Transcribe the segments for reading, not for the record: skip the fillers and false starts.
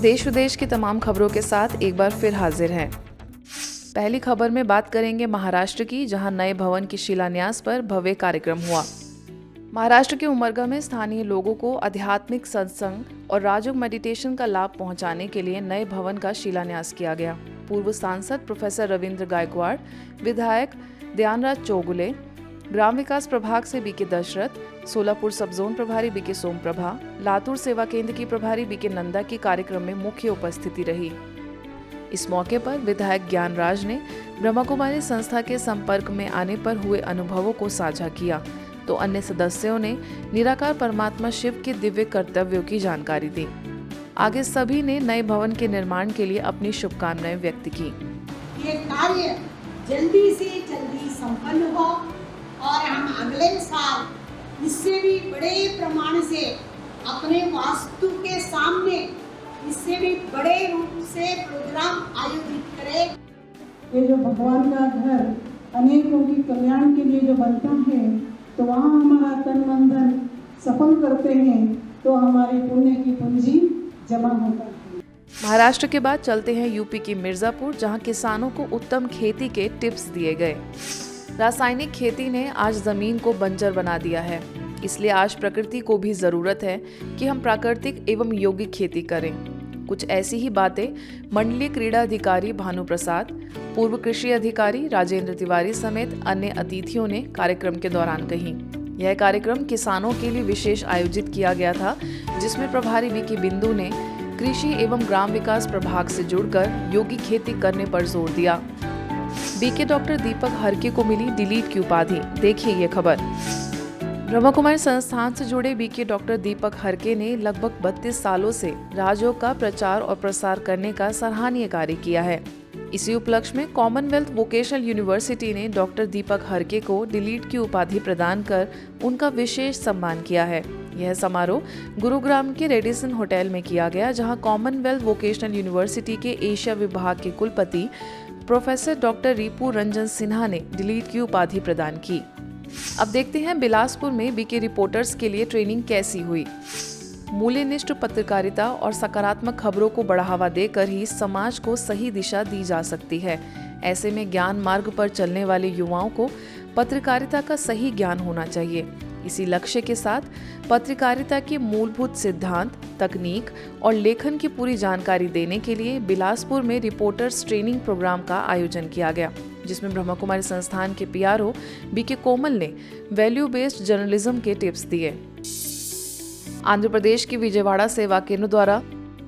देश विदेश की तमाम खबरों के साथ एक बार फिर हाजिर हैं। पहली खबर में बात करेंगे महाराष्ट्र की, जहां नए भवन के शिलान्यास पर भव्य कार्यक्रम हुआ। महाराष्ट्र के उमरगा में स्थानीय लोगों को आध्यात्मिक सत्संग और राजयोग मेडिटेशन का लाभ पहुंचाने के लिए नए भवन का शिलान्यास किया गया। पूर्व सांसद प्रोफेसर रविंद्र गायकवाड़, विधायक ध्यानराज चौगुले, ग्राम विकास प्रभाग से बीके दशरथ, सोलापुर सब जोन प्रभारी बीके सोमप्रभा, लातूर सेवा केंद्र की प्रभारी बीके नंदा की कार्यक्रम में मुख्य उपस्थिति रही। इस मौके पर विधायक ज्ञानराज ने ब्रह्मा कुमारी संस्था के संपर्क में आने पर हुए अनुभवों को साझा किया, तो अन्य सदस्यों ने निराकार परमात्मा शिव के दिव्य कर्तव्यों की जानकारी दी। आगे सभी ने नए भवन के निर्माण के लिए अपनी शुभकामनाएं व्यक्त की। ये कार्य जल्दी से जल्दी संपन्न हो और हम अगले साल इससे भी बड़े प्रमाण से अपने वास्तु के सामने इससे भी बड़े रूप से प्रोग्राम आयोजित करें। ये जो भगवान का घर अनेकों की कल्याण के लिए जो बनता है, तो वहाँ हमारा तन मन धन सफल करते हैं तो हमारी पुण्य की पूंजी जमा होता है। महाराष्ट्र के बाद चलते हैं यूपी की मिर्जापुर, जहां किसानों को उत्तम खेती के टिप्स दिए गए। रासायनिक खेती ने आज जमीन को बंजर बना दिया है, इसलिए आज प्रकृति को भी जरूरत है कि हम प्राकृतिक एवं यौगिक खेती करें। कुछ ऐसी ही बातें मंडलीय क्रीड़ा अधिकारी भानु प्रसाद, पूर्व कृषि अधिकारी राजेंद्र तिवारी समेत अन्य अतिथियों ने कार्यक्रम के दौरान कही। यह कार्यक्रम किसानों के लिए विशेष आयोजित किया गया था, जिसमें प्रभारी बीके बिंदु ने कृषि एवं ग्राम विकास प्रभाग से जुड़कर यौगिक खेती करने पर जोर दिया। बीके डॉक्टर दीपक हरके को मिली डिलीट की उपाधि। देखिए ये खबर। ब्रह्मा कुमारी संस्थान से जुड़े बीके डॉक्टर दीपक हरके ने लगभग 32 सालों से राजयोग का प्रचार और प्रसार करने का सराहनीय कार्य किया है। इसी उपलक्ष्य में कॉमनवेल्थ वोकेशनल यूनिवर्सिटी ने डॉक्टर दीपक हरके को डिलीट की उपाधि प्रदान कर उनका विशेष सम्मान किया है। यह समारोह गुरुग्राम के रेडिसन होटल में किया गया, जहां कॉमनवेल्थ वोकेशनल यूनिवर्सिटी के एशिया विभाग के कुलपति प्रोफेसर डॉक्टर रिपू रंजन सिन्हा ने डिलीट की उपाधि प्रदान की। अब देखते हैं बिलासपुर में बीके रिपोर्टर्स के लिए ट्रेनिंग कैसी हुई। मूल्यनिष्ठ पत्रकारिता और सकारात्मक खबरों को बढ़ावा देकर ही समाज को सही दिशा दी जा सकती है। ऐसे में ज्ञान मार्ग पर चलने वाले युवाओं को पत्रकारिता का सही ज्ञान होना चाहिए। इसी लक्ष्य के साथ पत्रकारिता के मूलभूत सिद्धांत, तकनीक और लेखन की पूरी जानकारी देने के लिए बिलासपुर में रिपोर्टर्स ट्रेनिंग प्रोग्राम का आयोजन किया गया, जिसमें ब्रह्मा कुमारी संस्थान के पीआरओ बीके कोमल ने वैल्यू बेस्ड जर्नलिज्म के टिप्स दिए। आंध्र प्रदेश की विजयवाड़ा सेवा केंद्र द्वारा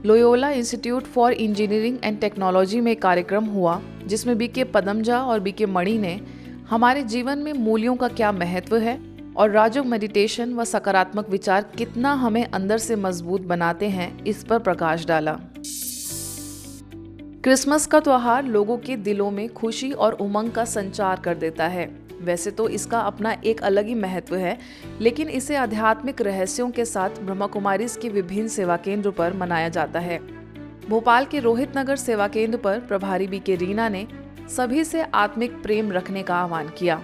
Loyola institute for engineering and technology में कार्यक्रम हुआ, जिसमें बीके पदमजा और बीके मणि ने हमारे जीवन में मूल्यों का क्या महत्व है और राजयोग मेडिटेशन व सकारात्मक विचार कितना हमें अंदर से मजबूत बनाते हैं, इस पर प्रकाश डाला। क्रिसमस का त्योहार लोगों के दिलों में खुशी और उमंग का संचार कर देता है। वैसे तो इसका अपना एक अलग ही महत्व है, लेकिन इसे आध्यात्मिक रहस्यों के साथ ब्रह्मा कुमारीज के विभिन्न सेवा केंद्रों पर मनाया जाता है। भोपाल के रोहित नगर सेवा केंद्र पर प्रभारी बीके रीना ने सभी से आत्मिक प्रेम रखने का आह्वान किया।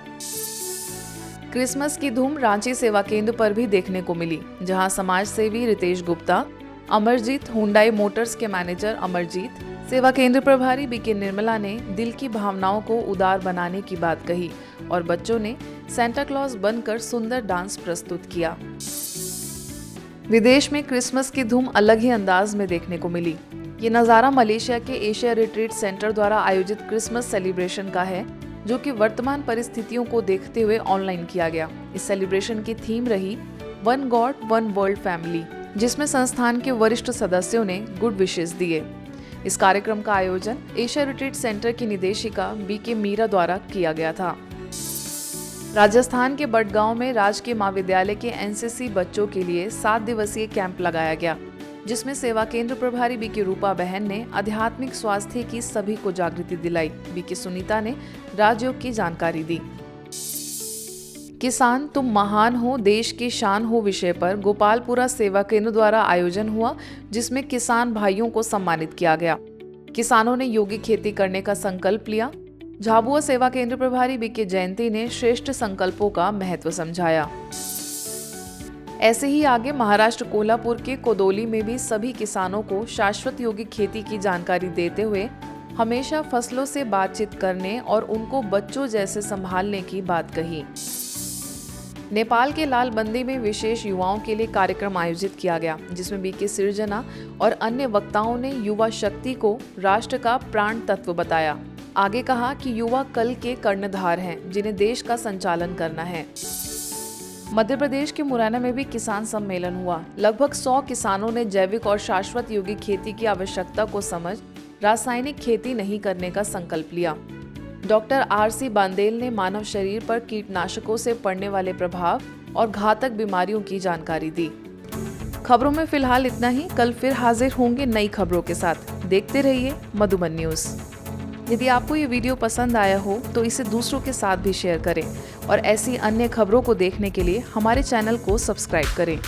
क्रिसमस की धूम रांची सेवा केंद्र पर भी देखने को मिली, जहां समाज सेवी रितेश गुप्ता, अमरजीत हुंडई मोटर्स के मैनेजर अमरजीत, सेवा केंद्र प्रभारी बीके निर्मला ने दिल की भावनाओं को उदार बनाने की बात कही और बच्चों ने सेंटा क्लॉज बनकर सुंदर डांस प्रस्तुत किया। विदेश में क्रिसमस की धूम अलग ही अंदाज में देखने को मिली। ये नज़ारा मलेशिया के एशिया रिट्रीट सेंटर द्वारा आयोजित क्रिसमस सेलिब्रेशन का है, जो कि वर्तमान परिस्थितियों को देखते हुए ऑनलाइन किया गया। इस सेलिब्रेशन की थीम रही one God one world family, जिसमें संस्थान के वरिष्ठ सदस्यों ने गुड विशेस दिए। इस कार्यक्रम का आयोजन एशिया रिट्रीट सेंटर की निदेशिका बीके मीरा द्वारा किया गया था। राजस्थान के बडगांव में राजकीय महाविद्यालय के एनसीसी बच्चों के लिए 7 दिवसीय कैंप लगाया गया, जिसमें सेवा केंद्र प्रभारी बीके रूपा बहन ने आध्यात्मिक स्वास्थ्य की सभी को जागृति दिलाई। बीके सुनीता ने राजयोग की जानकारी दी। किसान तुम महान हो, देश की शान हो विषय पर गोपालपुरा सेवा केंद्र द्वारा आयोजन हुआ, जिसमें किसान भाइयों को सम्मानित किया गया। किसानों ने यौगिक खेती करने का संकल्प लिया। झाबुआ सेवा केंद्र प्रभारी बीके जयंती ने श्रेष्ठ संकल्पों का महत्व समझाया। ऐसे ही आगे महाराष्ट्र कोल्हापुर के कोदोली में भी सभी किसानों को शाश्वत यौगिक खेती की जानकारी देते हुए हमेशा फसलों से बातचीत करने और उनको बच्चों जैसे संभालने की बात कही। नेपाल के लालबंदी में विशेष युवाओं के लिए कार्यक्रम आयोजित किया गया, जिसमें बीके सिरजना और अन्य वक्ताओं ने युवा शक्ति को राष्ट्र का प्राण तत्व बताया। आगे कहा कि युवा कल के कर्णधार हैं, जिन्हें देश का संचालन करना है। मध्य प्रदेश के मुरैना में भी किसान सम्मेलन हुआ। लगभग 100 किसानों ने जैविक और शाश्वत यौगिक खेती की आवश्यकता को समझ रासायनिक खेती नहीं करने का संकल्प लिया। डॉक्टर RC बांदेल ने मानव शरीर पर कीटनाशकों से पड़ने वाले प्रभाव और घातक बीमारियों की जानकारी दी। खबरों में फिलहाल इतना ही। कल फिर हाजिर होंगे नई खबरों के साथ। देखते रहिए मधुबन न्यूज़। यदि आपको ये वीडियो पसंद आया हो तो इसे दूसरों के साथ भी शेयर करें और ऐसी अन्य खबरों को देखने के लिए हमारे चैनल को सब्सक्राइब करें।